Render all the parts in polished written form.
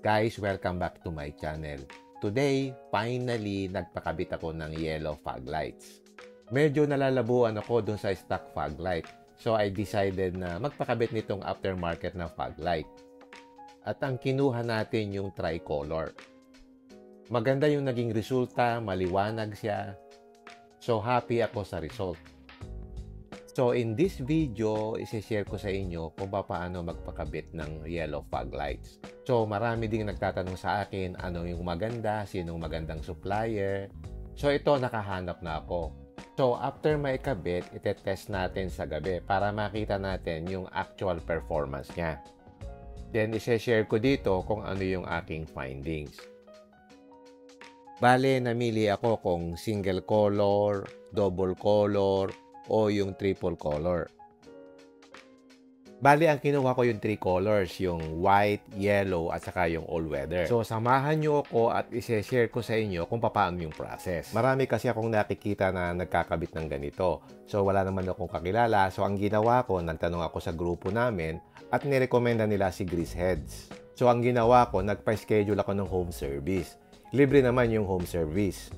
Guys, welcome back to my channel. Today, finally, nagpakabit ako ng yellow fog lights. Medyo nalalabuan ako dun sa stock fog light. So, I decided na magpakabit nitong aftermarket na fog light. At ang kinuha natin yung tricolor. Maganda yung naging resulta, maliwanag siya. So, happy ako sa result. So, in this video, isi-share ko sa inyo kung paano magpakabit ng yellow fog lights. So, marami ding nagtatanong sa akin, ano yung maganda, sinong magandang supplier. So, ito, nakahanap na ako. So, after maikabit, itetest natin sa gabi para makita natin yung actual performance niya. Then, isi-share ko dito kung ano yung aking findings. Bale, namili ako kung single color, double color, o yung triple color. Bali, ang kinuha ko yung 3 colors, yung white, yellow, at saka yung all-weather. So, samahan nyo ako at isi-share ko sa inyo kung paano yung process. Marami kasi akong nakikita na nagkakabit ng ganito. So, wala naman akong kakilala. So, ang ginawa ko, nagtanong ako sa grupo namin at nirekomenda nila si Grease Heads. So, ang ginawa ko, nagpa-schedule ako ng home service. Libre naman yung home service.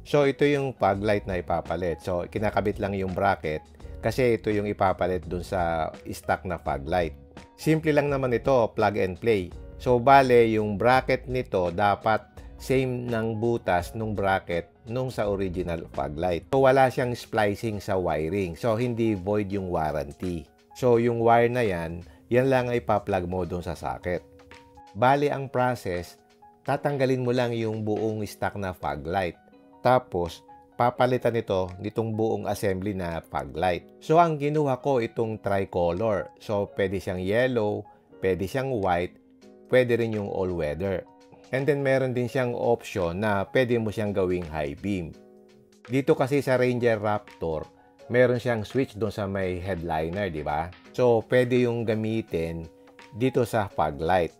So, ito yung fog light na ipapalit. So, kinakabit lang yung bracket kasi ito yung ipapalit dun sa stock na fog light. Simple lang naman ito, plug and play. So, bale, yung bracket nito dapat same ng butas nung bracket nung sa original fog light. So, wala siyang splicing sa wiring. So, hindi void yung warranty. So, yung wire na yan lang ay ipa-plug mo dun sa socket. Bale, ang process, tatanggalin mo lang yung buong stock na fog light. Tapos, papalitan nitong buong assembly na fog light. So, ang ginuha ko itong tricolor. So, pwede siyang yellow, pwede siyang white, pwede rin yung all-weather. And then, meron din siyang option na pwede mo siyang gawing high beam. Dito kasi sa Ranger Raptor, meron siyang switch doon sa may headliner, di ba? So, pwede yung gamitin dito sa fog light.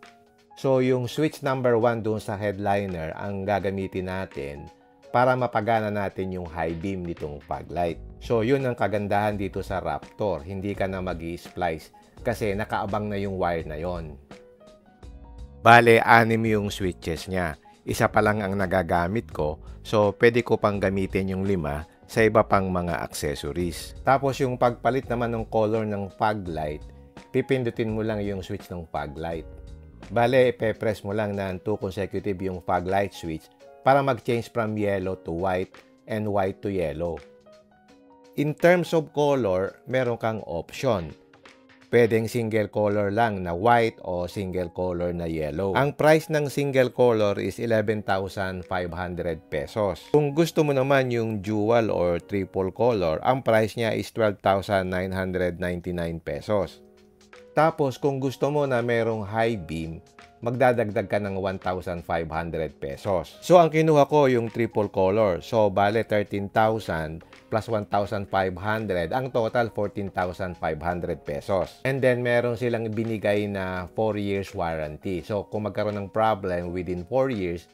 So, yung switch number 1 doon sa headliner ang gagamitin natin para mapagana natin yung high beam nitong fog light. So, yun ang kagandahan dito sa Raptor. Hindi ka na mag-i-splice kasi nakaabang na yung wire na yon. Bale, 6 yung switches niya. Isa pa lang ang nagagamit ko. So, pwede ko pang gamitin yung 5 sa iba pang mga accessories. Tapos, yung pagpalit naman ng color ng fog light, pipindutin mo lang yung switch ng fog light. Bale, ipe-press mo lang na 2 consecutive yung fog light switch para mag-change from yellow to white and white to yellow. In terms of color, meron kang option. Pwedeng single color lang na white o single color na yellow. Ang price ng single color is 11,500 pesos. Kung gusto mo naman yung dual or triple color, ang price niya is 12,999 pesos. Tapos, kung gusto mo na merong high beam, magdadagdag ka ng 1,500 pesos. So, ang kinuha ko yung triple color. So, bale 13,000 plus 1,500. Ang total, 14,500 pesos. And then, meron silang binigay na 4 years warranty. So, kung magkaroon ng problem within 4 years,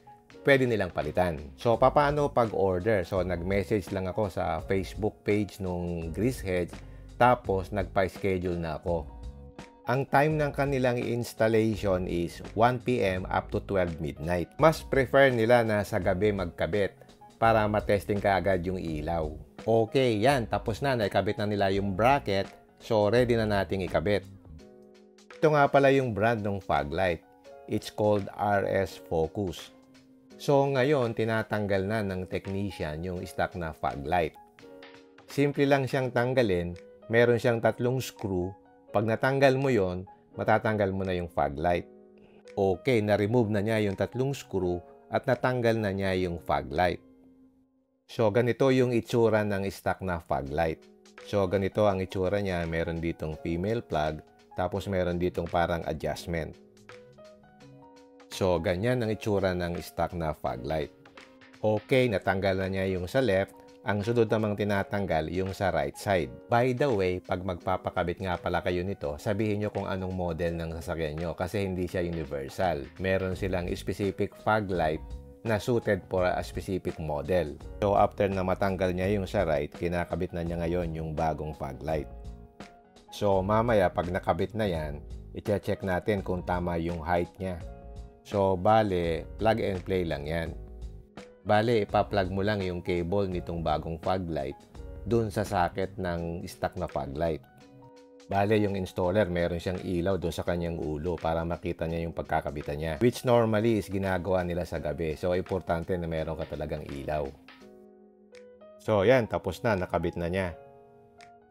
pwede nilang palitan. So, paano pag-order? So, nag-message lang ako sa Facebook page nung Grease Heads. Tapos, nagpa-schedule na ako. Ang time ng kanilang installation is 1 PM up to 12 midnight. Mas prefer nila na sa gabi magkabit para matesting ka agad yung ilaw. Okay, yan. Tapos na. Naikabit na nila yung bracket. So, ready na nating ikabit. Ito nga pala yung brand ng fog light. It's called RS Focus. So, ngayon, tinatanggal na ng technician yung stock na fog light. Simple lang siyang tanggalin. Meron siyang 3 screw. Pag natanggal mo yon, matatanggal mo na yung fog light. Okay, na-remove na niya yung 3 screw at natanggal na niya yung fog light. So, ganito yung itsura ng stock na fog light. So, ganito ang itsura niya. Meron ditong female plug, tapos meron ditong parang adjustment. So, ganyan ang itsura ng stock na fog light. Okay, natanggal na niya yung sa left. Ang sunod namang tinatanggal yung sa right side. By the way, pag magpapakabit nga pala kayo nito, sabihin nyo kung anong model ng sasakyan nyo kasi hindi siya universal. Meron silang specific fog light na suited for a specific model. So, after na matanggal niya yung sa right, kinakabit na niya ngayon yung bagong fog light. So, mamaya pag nakabit na yan, i-check natin kung tama yung height niya. So, bale, plug and play lang yan. Bale, ipa-plug mo lang yung cable nitong bagong fog light dun sa socket ng stock na fog light. Bale, yung installer, meron siyang ilaw doon sa kanyang ulo para makita niya yung pagkakabitan niya. Which normally is ginagawa nila sa gabi. So, importante na meron ka talagang ilaw. So, yan. Tapos na. Nakabit na niya.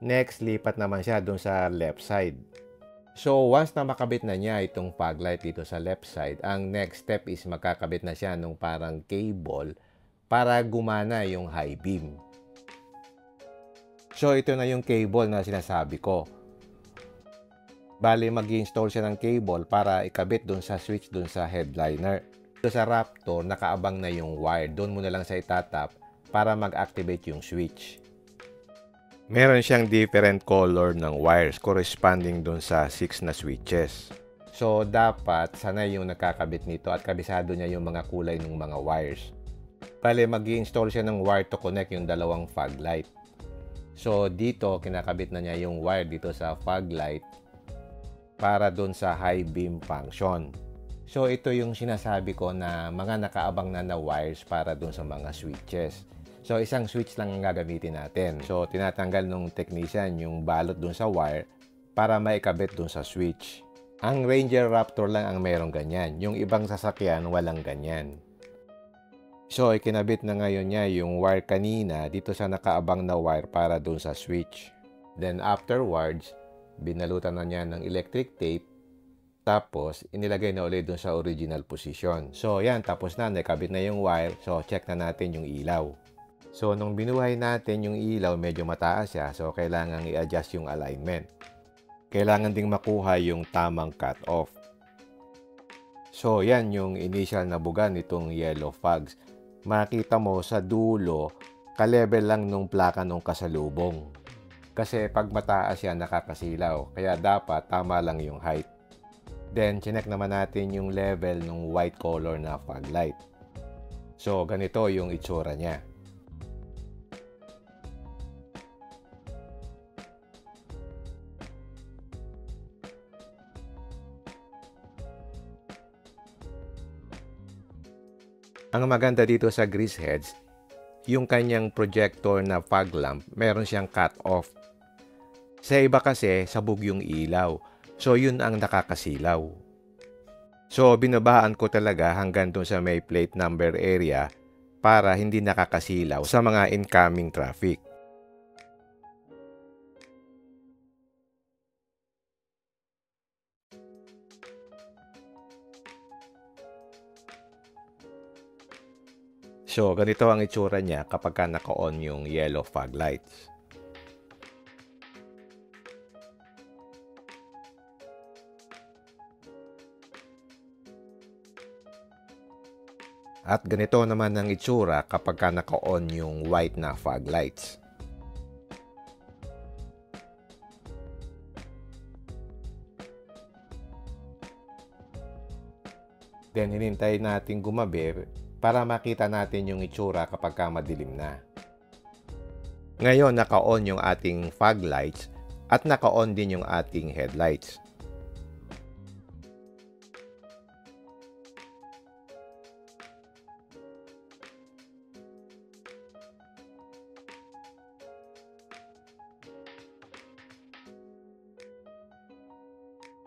Next, lipat naman siya doon sa left side. So, once na makabit na niya itong fog light dito sa left side, ang next step is magkakabit na siya nung parang cable para gumana yung high beam. So, ito na yung cable na sinasabi ko. Bali, mag-install siya ng cable para ikabit dun sa switch dun sa headliner. Dito sa Raptor, nakaabang na yung wire. Doon mo na lang sa itatap para mag-activate yung switch. Meron siyang different color ng wires corresponding dun sa 6 na switches. So, dapat sanay yung nakakabit nito at kabisado niya yung mga kulay ng mga wires. Bale, mag-i-install siya ng wire to connect yung dalawang fog light. So, dito, kinakabit na niya yung wire dito sa fog light para dun sa high beam function. So, ito yung sinasabi ko na mga nakaabang na wires para dun sa mga switches. So, isang switch lang ang gagamitin natin. So, tinatanggal ng technician yung balot dun sa wire para maikabit dun sa switch. Ang Ranger Raptor lang ang merong ganyan. Yung ibang sasakyan, walang ganyan. So, ikinabit na ngayon niya yung wire kanina dito sa nakaabang na wire para dun sa switch. Then, afterwards, binalutan na niya ng electric tape. Tapos, inilagay na ulit dun sa original position. So, yan. Tapos na. Nakabit na yung wire. So, check na natin yung ilaw. So, nung binuhay natin yung ilaw, medyo mataas siya. So, kailangan i-adjust yung alignment. Kailangan ding makuha yung tamang cut-off. So, yan yung initial na buga nitong yellow fogs. Makita mo sa dulo, ka-level lang nung plaka nung kasalubong. Kasi pag mataas yan, nakakasilaw. Kaya dapat tama lang yung height. Then, chinek naman natin yung level ng white color na fog light. So, ganito yung itsura niya. Ang maganda dito sa grease heads, yung kanyang projector na fog lamp, meron siyang cut-off. Sa iba kasi, sabog yung ilaw. So, yun ang nakakasilaw. So, binabaan ko talaga hanggang dun sa may plate number area para hindi nakakasilaw sa mga incoming traffic. So, ganito ang itsura niya kapag naka-on yung yellow fog lights. At ganito naman ang itsura kapag naka-on yung white na fog lights. Then, hinintay natin gumabi para makita natin yung itsura kapag madilim na. Ngayon, naka-on yung ating fog lights at naka-on din yung ating headlights.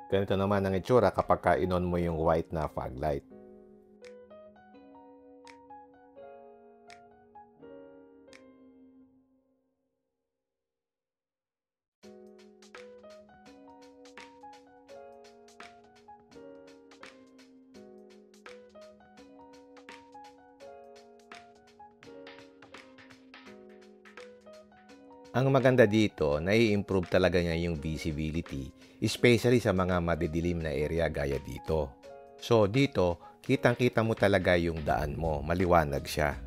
Ganito naman ang itsura kapag inon mo yung white na fog light. Ang maganda dito, nai-improve talaga niya yung visibility, especially sa mga madidilim na area gaya dito. So dito, kitang-kita mo talaga yung daan mo, maliwanag siya.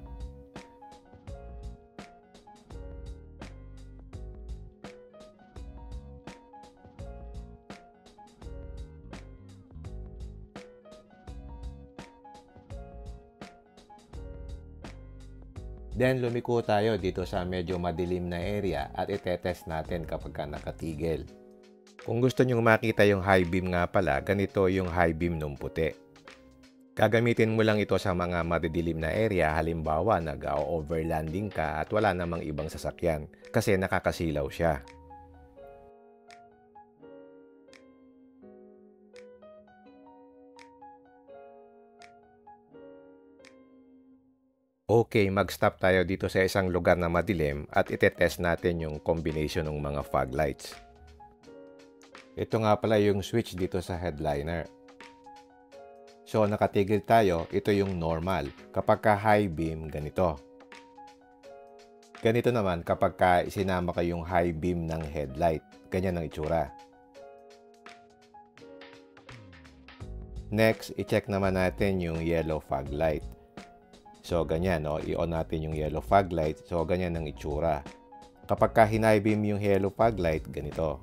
Then, lumiko tayo dito sa medyo madilim na area at itetest natin kapag nakatigil. Kung gusto nyong makita yung high beam nga pala, ganito yung high beam nung puti. Gagamitin mo lang ito sa mga madidilim na area, halimbawa nag-overlanding ka at wala namang ibang sasakyan kasi nakakasilaw siya. Okay, mag-stop tayo dito sa isang lugar na madilim at itetest natin yung combination ng mga fog lights. Ito nga pala yung switch dito sa headliner. So, nakatigil tayo, ito yung normal. Kapag ka high beam, ganito. Ganito naman kapag ka isinama ko yung high beam ng headlight. Ganyan ang itsura. Next, i-check naman natin yung yellow fog light. So, ganyan, no? I-on natin yung yellow fog light. So, ganyan ang itsura. Kapag ka high beam yung yellow fog light, ganito.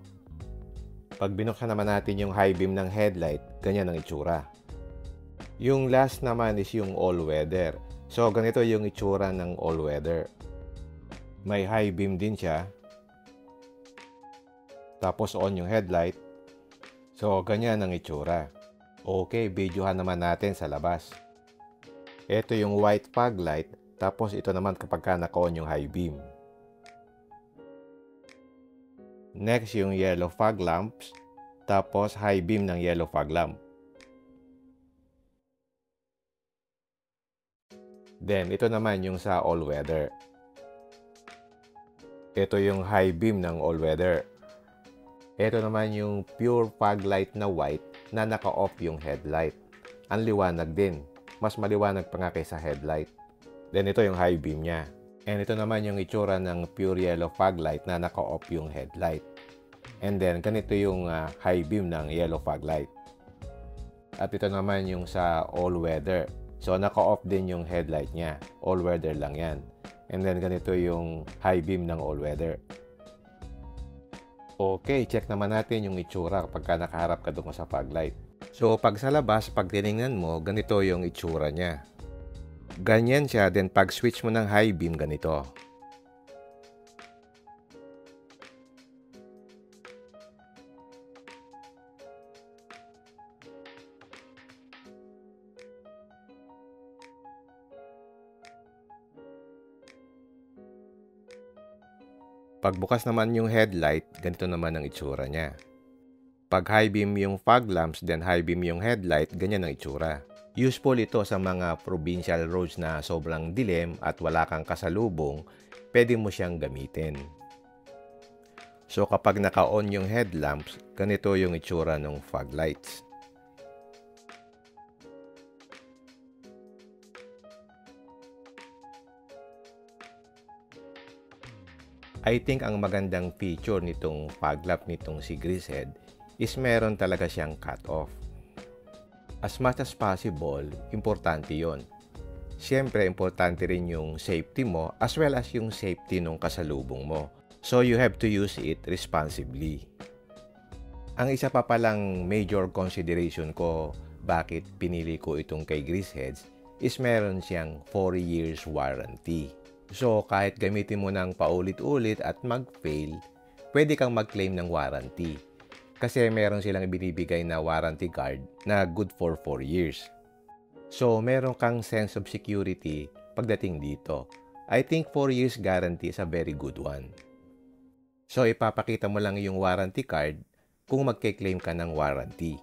Pag binuksan naman natin yung high beam ng headlight, ganyan ang itsura. Yung last naman is yung all-weather. So, ganito yung itsura ng all-weather. May high beam din siya. Tapos on yung headlight. So, ganyan ang itsura. Okay, videohan naman natin sa labas. Ito yung white fog light. Tapos ito naman kapag ka naka-on yung high beam. Next, yung yellow fog lamps. Tapos high beam ng yellow fog lamp. Then, ito naman yung sa all-weather. Ito yung high beam ng all-weather. Ito naman yung pure fog light na white na naka-off yung headlight. Ang liwanag din. Mas maliwanag pa nga kaysa headlight. Then, ito yung high beam niya. And ito naman yung itsura ng pure yellow fog light na naka-off yung headlight. And then, ganito yung high beam ng yellow fog light. At ito naman yung sa all-weather. So, naka-off din yung headlight niya. All-weather lang yan. And then, ganito yung high beam ng all-weather. Okay, check naman natin yung itsura kapag nakaharap ka doon sa fog light. So, pag sa labas, pag tinignan mo, ganito yung itsura niya. Ganyan siya, then pag switch mo ng high beam, ganito. Pagbukas naman yung headlight, ganito naman ang itsura niya. Pag high beam yung fog lamps, then high beam yung headlight, ganyan ang itsura. Useful ito sa mga provincial roads na sobrang dilim at wala kang kasalubong, pwede mo siyang gamitin. So kapag naka-on yung headlamps, ganito yung itsura ng fog lights. I think ang magandang feature nitong fog lamp nitong si Greasehead is meron talaga siyang cut-off. As much as possible, importante yon. Siyempre, importante rin yung safety mo as well as yung safety ng kasalubong mo. So, you have to use it responsibly. Ang isa pa palang major consideration ko bakit pinili ko itong kay Greaseheads is meron siyang 4 years warranty. So, kahit gamitin mo ng paulit-ulit at mag-fail, pwede kang mag-claim ng warranty. Kasi meron silang binibigay na warranty card na good for 4 years. So, meron kang sense of security pagdating dito. I think 4 years guarantee is a very good one. So, ipapakita mo lang yung warranty card kung magke-claim ka ng warranty.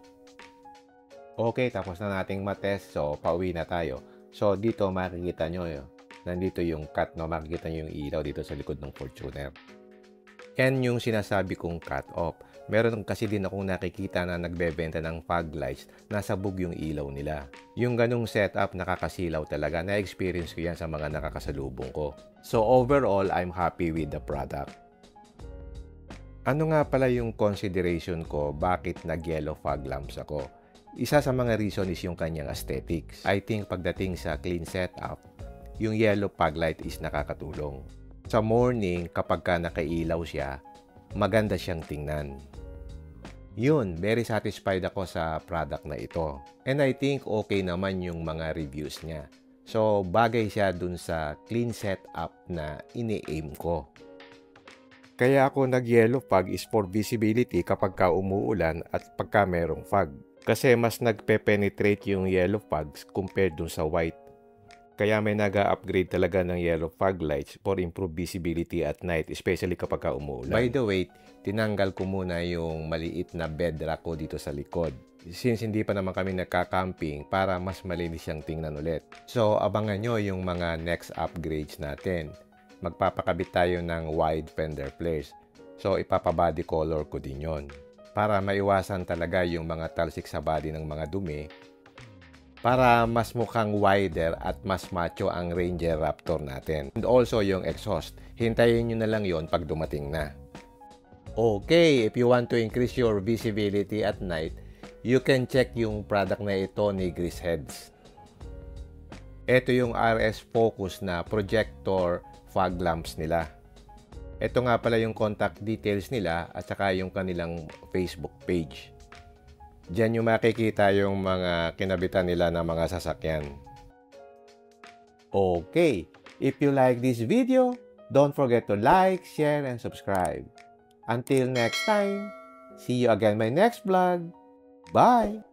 Okay, tapos na nating matest. So, pauwi na tayo. So, dito makikita nyo yun. Nandito yung cut, no? Makikita nyo yung ilaw dito sa likod ng Fortuner. And yung sinasabi kong cut off. Meron kasi din akong nakikita na nagbebenta ng fog lights na sabog yung ilaw nila. Yung ganung setup nakakasilaw talaga. Na-experience ko yan sa mga nakakasalubong ko. So overall, I'm happy with the product. Ano nga pala yung consideration ko bakit nag-yellow fog lamps ako? Isa sa mga reason is yung kanyang aesthetics. I think pagdating sa clean setup, yung yellow fog light is nakakatulong. Sa morning, kapag ka nakailaw siya, maganda siyang tingnan. Yun, very satisfied ako sa product na ito. And I think okay naman yung mga reviews niya. So, bagay siya dun sa clean setup na ini-aim ko. Kaya ako nag-yellow fog is for visibility kapag ka umuulan at pagka merong fog. Kasi mas nagpe-penetrate yung yellow fogs compared dun sa white. Kaya may nag-upgrade talaga ng yellow fog lights for improved visibility at night, especially kapag umuulan. By the way, tinanggal ko muna yung maliit na bed rack ko dito sa likod. Since hindi pa naman kami nagka-camping, para mas malinis siyang tingnan ulit. So, abangan nyo yung mga next upgrades natin. Magpapakabit tayo ng wide fender flares. So, ipapabody color ko din yon para maiwasan talaga yung mga talsik sa body ng mga dumi, para mas mukhang wider at mas macho ang Ranger Raptor natin. And also yung exhaust, hintayin nyo na lang yon pag dumating na. Okay, if you want to increase your visibility at night, you can check yung product na ito ni Grease Heads. Ito yung RS Focus na projector fog lamps nila. Ito nga pala yung contact details nila at saka yung kanilang Facebook page. Diyan yung makikita yung mga kinabitan nila ng mga sasakyan. Okay, if you like this video, don't forget to like, share, and subscribe. Until next time, see you again in my next vlog. Bye!